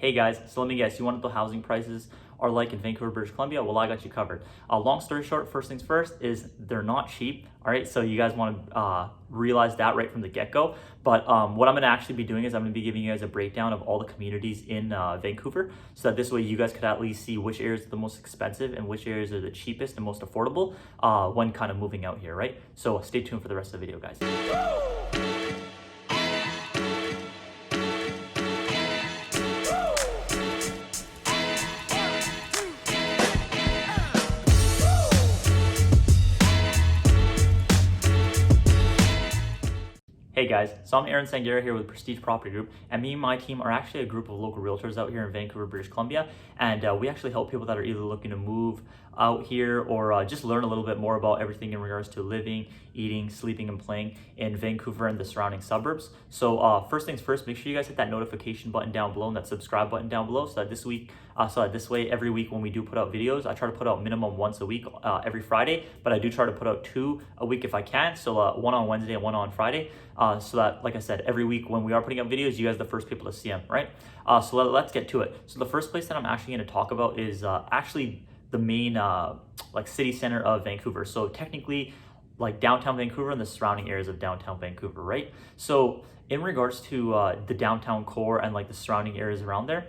Hey guys, so let me guess, you want to know housing prices are like in Vancouver, British Columbia? Well, I got you covered. Long story short, first things first is they're not cheap. All right, so you guys want to realize that right from the get-go. But what I'm going to actually be doing is I'm going to be giving you guys a breakdown of all the communities in Vancouver, so that this way you guys could at least see which areas are the most expensive and which areas are the cheapest and most affordable when kind of moving out here, right? So stay tuned for the rest of the video, guys. Hey guys, so I'm Aaron Sangera here with Prestige Property Group, and me and my team are actually a group of local realtors out here in Vancouver, British Columbia, and we actually help people that are either looking to move out here or just learn a little bit more about everything in regards to living, eating, sleeping, and playing in Vancouver and the surrounding suburbs. So first things first, make sure you guys hit that notification button down below and that subscribe button down below, so that this way every week when we do put out videos, I try to put out minimum once a week every Friday, but I do try to put out 2 a week if I can, so one on Wednesday and one on Friday, so that, like I said, every week when we are putting up videos, you guys are the first people to see them, right? So let's get to it. So the first place that I'm actually going to talk about is actually the main like city center of Vancouver. So technically like downtown Vancouver and the surrounding areas of downtown Vancouver, right? So in regards to the downtown core and like the surrounding areas around there,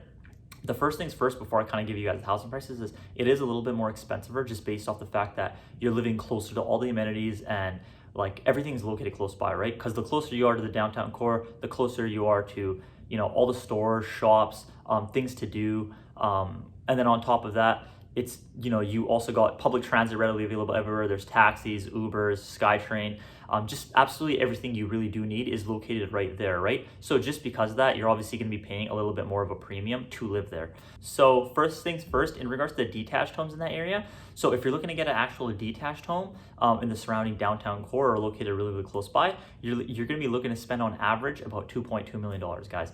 the first things first, before I kind of give you guys the housing prices, is it is a little bit more expensive just based off the fact that you're living closer to all the amenities and like everything's located close by, right? Because the closer you are to the downtown core, the closer you are to, you know, all the stores, shops, things to do. And then on top of that, it's, you know, you also got public transit readily available everywhere. There's taxis, Ubers, SkyTrain, just absolutely everything you really do need is located right there, right? So just because of that, you're obviously going to be paying a little bit more of a premium to live there. So first things first, in regards to the detached homes in that area, so if you're looking to get an actual detached home in the surrounding downtown core or located really, really close by, you're going to be looking to spend on average about $2.2 million, guys.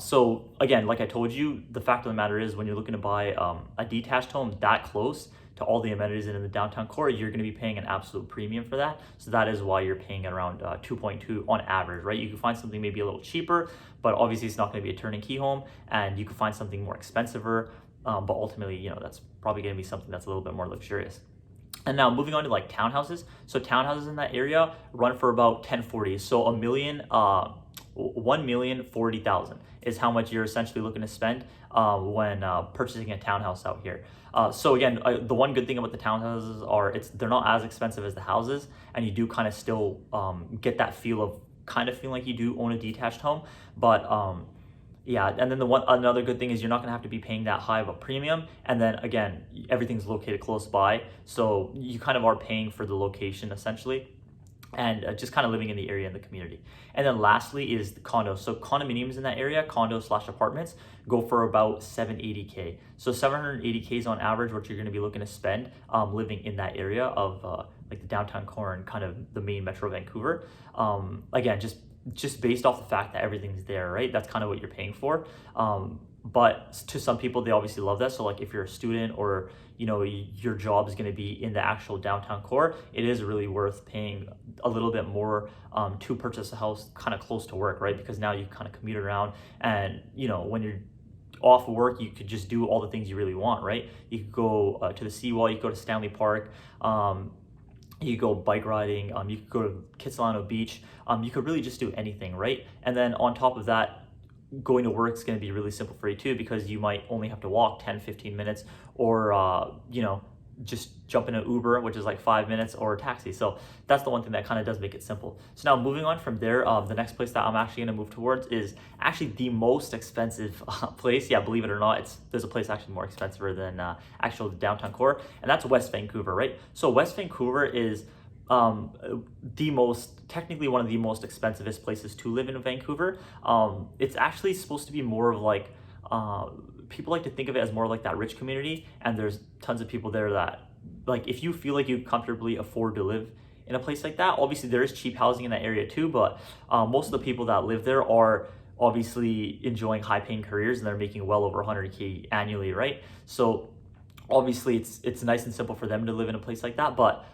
So again, like I told you, the fact of the matter is when you're looking to buy a detached home that close to all the amenities in the downtown core, you're going to be paying an absolute premium for that. So that is why you're paying at around 2.2 on average, right? You can find something maybe a little cheaper, but obviously it's not going to be a turnkey home, and you can find something more expensiver, but ultimately, you know, that's probably going to be something that's a little bit more luxurious. And now moving on to like townhouses. So townhouses in that area run for about 1040. So $1,040,000 is how much you're essentially looking to spend when purchasing a townhouse out here. So again, the one good thing about the townhouses are they're not as expensive as the houses, and you do kind of still get that feel of kind of feeling like you do own a detached home. But yeah, and then another good thing is you're not gonna have to be paying that high of a premium. And then again, everything's located close by, so you kind of are paying for the location essentially, and just kind of living in the area and the community. And then lastly is the condos. So condominiums in that area, condos/apartments, go for about $780K. So $780K is on average what you're going to be looking to spend living in that area of like the downtown core and kind of the main Metro Vancouver. Again, just based off the fact that everything's there, right? That's kind of what you're paying for. But to some people, they obviously love that. So like if you're a student or, you know, your job is going to be in the actual downtown core, it is really worth paying a little bit more to purchase a house kind of close to work, right? Because now you kind of commute around, and, you know, when you're off work, you could just do all the things you really want, right? You could go to the seawall, you could go to Stanley Park, you could go bike riding, you could go to Kitsilano Beach, you could really just do anything, right? And then on top of that, going to work is going to be really simple for you too, because you might only have to walk 10-15 minutes, or you know, just jump in an Uber, which is like 5 minutes, or a taxi. So that's the one thing that kind of does make it simple. So now moving on from there, the next place that I'm actually going to move towards is actually the most expensive place. Yeah, believe it or not, there's a place actually more expensive than actual downtown core, and that's West Vancouver, right? So West Vancouver is technically one of the most expensivest places to live in Vancouver. It's actually supposed to be more of like, people like to think of it as more like that rich community, and there's tons of people there that, like, if you feel like you comfortably afford to live in a place like that, obviously there is cheap housing in that area too, but most of the people that live there are obviously enjoying high paying careers, and they're making well over 100K annually, right? So obviously it's nice and simple for them to live in a place like that, but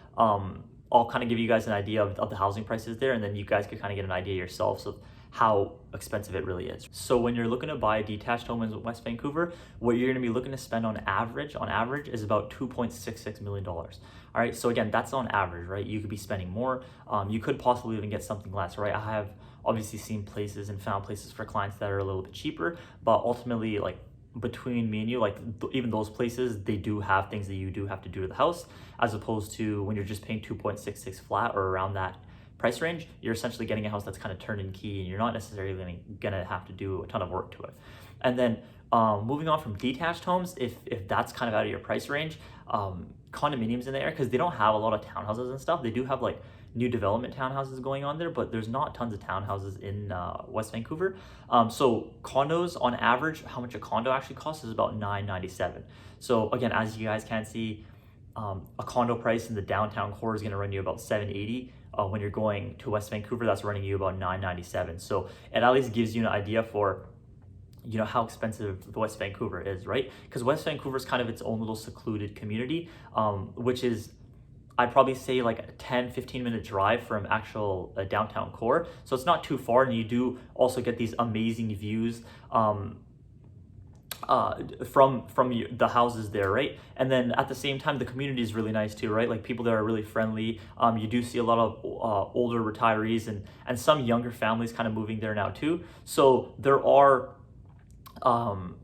I'll kind of give you guys an idea of the housing prices there, and then you guys could kind of get an idea yourself. So how expensive it really is. So when you're looking to buy a detached home in West Vancouver, what you're going to be looking to spend on average is about $2.66 million. All right, so again, that's on average, right? You could be spending more. You could possibly even get something less, right? I have obviously seen places and found places for clients that are a little bit cheaper, but ultimately, like, between me and you, like, even those places, they do have things that you do have to do to the house, as opposed to when you're just paying 2.66 flat or around that price range, you're essentially getting a house that's kind of turned in key, and you're not necessarily gonna have to do a ton of work to it. And then moving on from detached homes, if that's kind of out of your price range, condominiums in there, because they don't have a lot of townhouses and stuff. They do have like new development townhouses going on there, but there's not tons of townhouses in West Vancouver. So condos on average, how much a condo actually costs is about $997. So again, as you guys can see, a condo price in the downtown core is going to run you about $780. When you're going to West Vancouver, that's running you about $997. So it at least gives you an idea for, you know, how expensive West Vancouver is, right? Because West Vancouver is kind of its own little secluded community, which is, I'd probably say, like a 10-15 minute drive from actual downtown core. So it's not too far, and you do also get these amazing views from the houses there, right? And then at the same time, the community is really nice too, right? Like, people there are really friendly. You do see a lot of older retirees and some younger families kind of moving there now too. So there are tons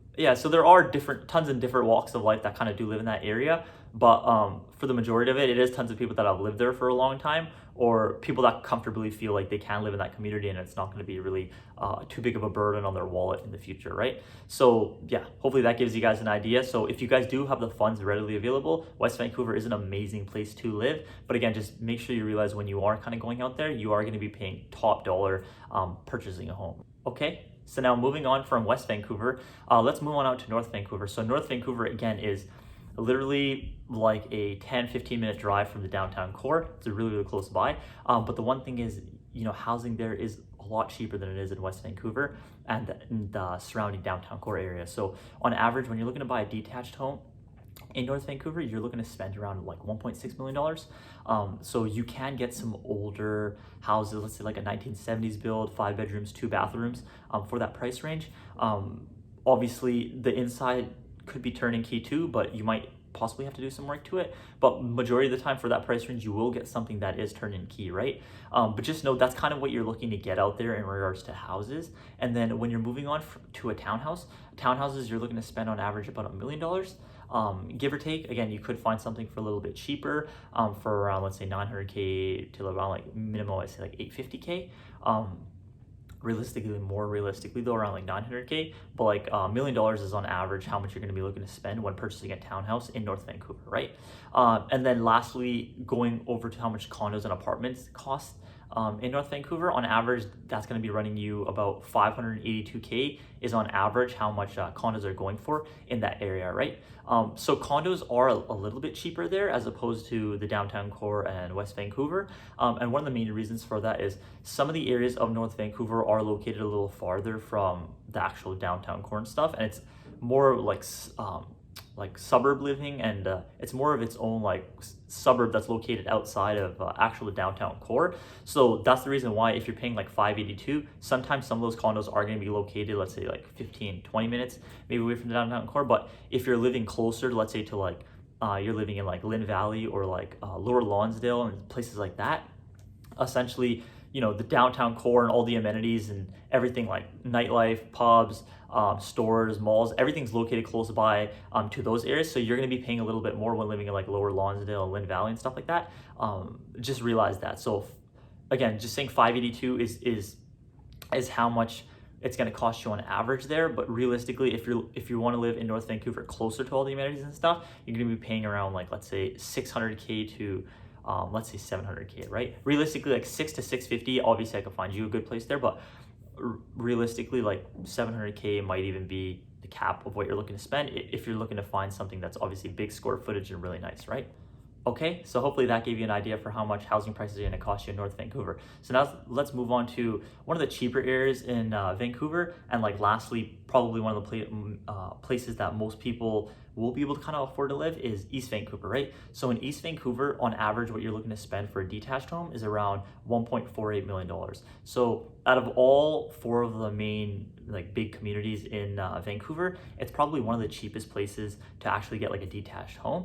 and different walks of life that kind of do live in that area. But for the majority of it, it is tons of people that have lived there for a long time, or people that comfortably feel like they can live in that community and it's not going to be really too big of a burden on their wallet in the future, right? So yeah, hopefully that gives you guys an idea. So if you guys do have the funds readily available, West Vancouver is an amazing place to live. But again, just make sure you realize when you are kind of going out there, you are going to be paying top dollar purchasing a home. Okay, so now moving on from West Vancouver, let's move on out to North Vancouver. So North Vancouver, again, is literally like a 10-15 minute drive from the downtown core. It's really, really close by. But the one thing is, you know, housing there is a lot cheaper than it is in West Vancouver and the surrounding downtown core area. So on average, when you're looking to buy a detached home in North Vancouver, you're looking to spend around like $1.6 million. So you can get some older houses, let's say like a 1970s build, 5 bedrooms, 2 bathrooms, for that price range. Obviously the inside could be turning key too, but you might possibly have to do some work to it. But majority of the time for that price range, you will get something that is turned in key, right? But just know that's kind of what you're looking to get out there in regards to houses. And then when you're moving on to a townhouse, townhouses, you're looking to spend on average about $1 million, give or take. Again, you could find something for a little bit cheaper, for around, let's say, $900K to around, like, minimum, I'd say like $850K. More realistically though, around like $900K, but like $1 million is on average how much you're going to be looking to spend when purchasing a townhouse in North Vancouver, right? And then lastly, going over to how much condos and apartments cost in North Vancouver, on average, that's going to be running you about $582K is on average how much condos are going for in that area, right? So condos are a little bit cheaper there as opposed to the downtown core and West Vancouver. And one of the main reasons for that is some of the areas of North Vancouver are located a little farther from the actual downtown core and stuff, and it's more like suburb living, and it's more of its own like suburb that's located outside of actual downtown core. So that's the reason why if you're paying like $582, sometimes some of those condos are going to be located, let's say like 15-20 minutes maybe away from the downtown core. But if you're living closer, let's say to like you're living in like Lynn Valley or like Lower Lonsdale and places like that, essentially, you know, the downtown core and all the amenities and everything like nightlife, pubs, stores, malls, everything's located close by to those areas. So you're going to be paying a little bit more when living in like Lower Lonsdale and Lynn Valley and stuff like that. Just realize that. So again, just saying 582 is how much it's going to cost you on average there. But realistically, if you want to live in North Vancouver closer to all the amenities and stuff, you're going to be paying around like, let's say, $600K to let's say $700K, right? Realistically, like $600 to $650, obviously I can find you a good place there, but realistically, like $700K might even be the cap of what you're looking to spend if you're looking to find something that's obviously big square footage and really nice, right? Okay, so hopefully that gave you an idea for how much housing prices are going to cost you in North Vancouver. So now let's move on to one of the cheaper areas in Vancouver, and like lastly, probably one of the places that most people will be able to kind of afford to live is East Vancouver, right? So in East Vancouver, on average, what you're looking to spend for a detached home is around $1.48 million. So out of all four of the main like big communities in Vancouver, it's probably one of the cheapest places to actually get like a detached home.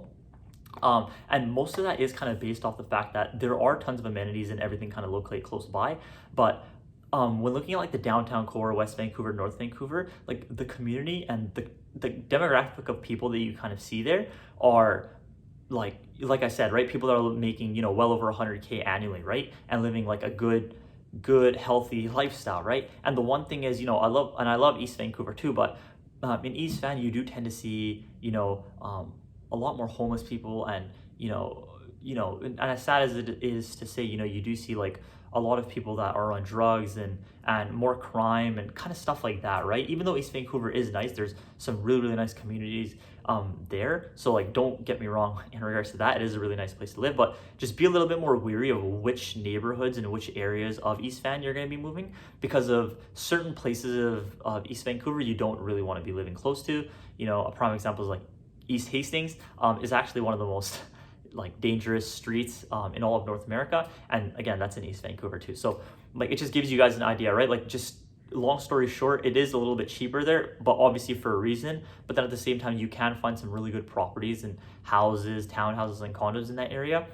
And most of that is kind of based off the fact that there are tons of amenities and everything kind of located close by. But when looking at like the downtown core, West Vancouver, North Vancouver, like the community and the demographic of people that you kind of see there are like I said, right? People that are making, you know, well over 100K annually, right? And living like a good, healthy lifestyle, right? And the one thing is, you know, I love East Vancouver too, but in East Van, you do tend to see, you know, a lot more homeless people, and and as sad as it is to say, you know, you do see like a lot of people that are on drugs and more crime and kind of stuff like that, right? Even though East Vancouver is nice, there's some really nice communities there. So like, don't get me wrong in regards to that, it is a really nice place to live, but just be a little bit more weary of which neighborhoods and which areas of East Van you're going to be moving, because of certain places of East Vancouver you don't really want to be living close to. You know, a prime example is like East Hastings is actually one of the most like dangerous streets in all of North America, and again, that's in East Vancouver too. So like, it just gives you guys an idea, right? Like, just long story short, it is a little bit cheaper there, but obviously for a reason. But then at the same time, you can find some really good properties and houses, townhouses, and condos in that area.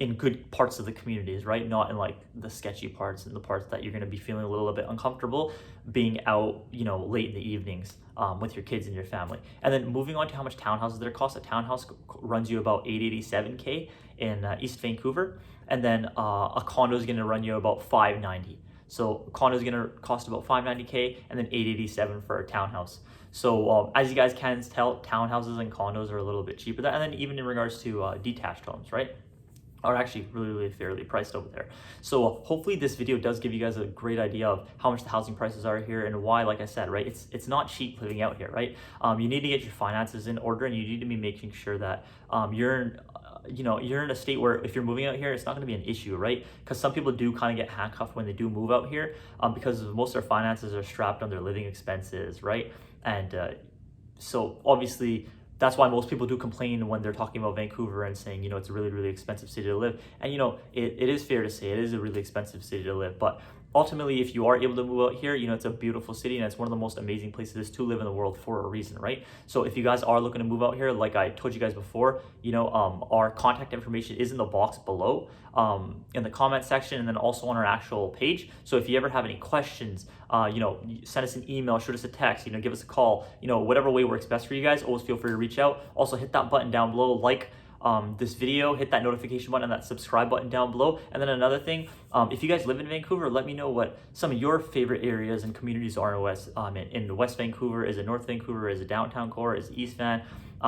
In good parts of the communities, right? Not in like the sketchy parts and the parts that you're going to be feeling a little bit uncomfortable being out, you know, late in the evenings with your kids and your family. And then moving on to how much townhouses there cost. A townhouse runs you about $887K in East Vancouver, and then a condo is going to run you about $590. So a condo is going to cost about $590K, and then $887 for a townhouse. So as you guys can tell, townhouses and condos are a little bit cheaper there. And then even in regards to detached homes, right, are actually really fairly priced over there. So hopefully this video does give you guys a great idea of how much the housing prices are here, and why, like I said, right, it's not cheap living out here, right? You need to get your finances in order, and you need to be making sure that you're in a state where if you're moving out here, it's not going to be an issue, right? Because some people do kind of get handcuffed when they do move out here, because most of their finances are strapped on their living expenses, right? And so obviously, that's why most people do complain when they're talking about Vancouver and saying, you know, it's a really expensive city to live. And, you know, it is fair to say it is a really expensive city to live. But ultimately, if you are able to move out here, you know, it's a beautiful city, and it's one of the most amazing places to live in the world for a reason, right? So if you guys are looking to move out here, like I told you guys before, you know, our contact information is in the box below, in the comment section, and then also on our actual page. So if you ever have any questions, you know, send us an email, shoot us a text, you know, give us a call, you know, whatever way works best for you guys. Always feel free to reach out. Also, hit that button down below, like this video, hit that notification button and that subscribe button down below. And then another thing, if you guys live in Vancouver, let me know what some of your favorite areas and communities are in West Vancouver. Is it North Vancouver? Is it downtown core? Is it East Van?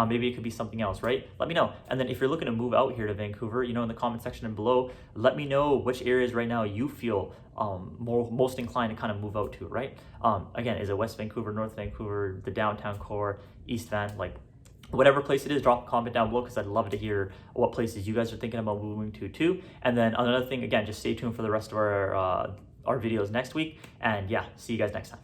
Maybe it could be something else, right? Let me know. And then if you're looking to move out here to Vancouver, you know, in the comment section and below, let me know which areas right now you feel most inclined to kind of move out to, right? Again, is it West Vancouver, North Vancouver, the downtown core, East Van? Like, whatever place it is, drop a comment down below, because I'd love to hear what places you guys are thinking about moving to too. And then another thing, again, just stay tuned for the rest of our videos next week. And yeah, see you guys next time.